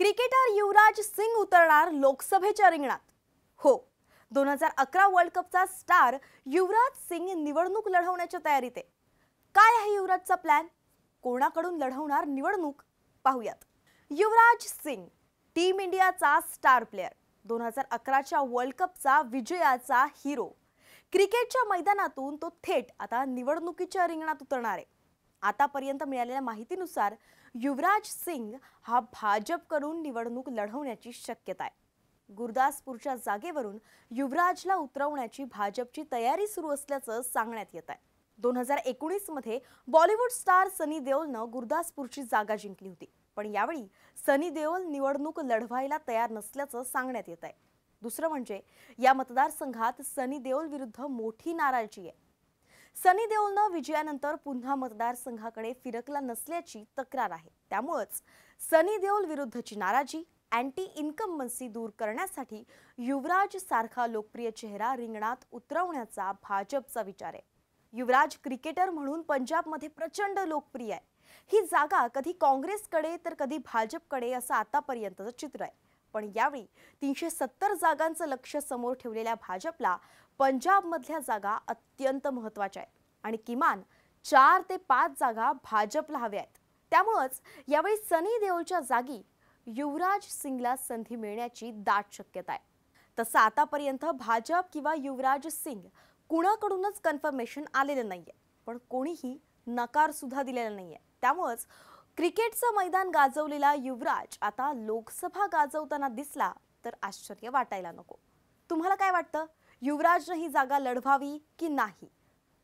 Cricketer Yuvraj Singh उतरणार लोकसभेच्या रिंगणात। हो, 2011 वर्ल्ड कपचा स्टार युवराज सिंग निवडणूक लढवण्याच्या तयारीत आहे। काय आहे युवराजचा प्लॅन? कोणाकडून लढवणार निवडणूक? पाहूयात। युवराज सिंग टीम इंडियाचा स्टार प्लेयर, 2011च्या वर्ल्ड कपचा विजयाचा हिरो। क्रिकेटच्या मैदानातून तो थेट आता निवडणुकीच्या रिंगणात उतरणार आहे। आतापर्यंत मिळालेल्या माहितीनुसार युवराज सिंग हा भाजपकडून निवडणूक लढवण्याची शक्यता आहे। गुरदासपूरच्या जागेवरून युवराजला उतरवण्याची भाजपची तयारी सुरू असल्याचं सांगण्यात येत आहे। 2019 मध्ये बॉलिवूड स्टार सनी देओलनं गुरदासपूरची जागा जिंकली होती, पण यावेळी सनी देओल निवडणूक लढवायला तयार नसल्याचं सांगण्यात येत आहे। दुसरं म्हणजे या मतदारसंघात सनी देओल विरुद्ध मोठी नाराजी आहे। सनी देओलनं विजयानंतर पुन्हा मतदारसंघाकडे फिरकला नसल्याची तक्रार आहे। त्यामुळेच सनी देओल विरुद्धची नाराजी, अँटी इन्कम्बन्सी दूर करण्यासाठी युवराज सारखा लोकप्रिय चेहरा रिंगणात उतरवण्याचा भाजपचा विचार आहे। युवराज क्रिकेटर म्हणून पंजाबमध्ये प्रचंड लोकप्रिय आहे। ही जागा कधी काँग्रेसकडे तर कधी भाजपकडे असं आतापर्यंतचं चित्र आहे। पण यावेळी 370 जागांचं लक्ष्य समोर ठेवलेल्या भाजपला पंजाबमधल्या जागा अत्यंत महत्त्वाच्या आहेत आणि किमान 4 ते 5 जागा भाजपला हव्या आहेत। त्यामुळेच यावेळी सनी देओलच्या जागी युवराज सिंगला संधी मिळण्याची दाट शक्यता आहे। तसं आतापर्यंत भाजप किंवा युवराज सिंग कुणाकडूनच कन्फर्मेशन आलेलं नाहीये, पण कोणीही नकार सुद्धा दिलेला नाहीये। त्यामुळेच क्रिकेटचं मैदान गाजवलेला युवराज आता लोकसभा गाजवताना दिसला तर आश्चर्य वाटायला नको। तुम्हाला काय वाटतं? युवराजने ही जागा लढवावी की नाही?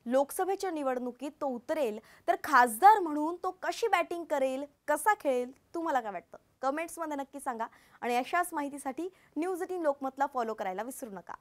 लोकसभेच्या निवडणुकीत तो उतरेल तर खासदार म्हणून तो कशी बॅटिंग करेल, कसा खेळेल? तुम्हाला काय वाटतं? कमेंट्समध्ये नक्की सांगा आणि अशाच माहितीसाठी न्यूज 18 लोकमतला फॉलो करायला विसरू नका।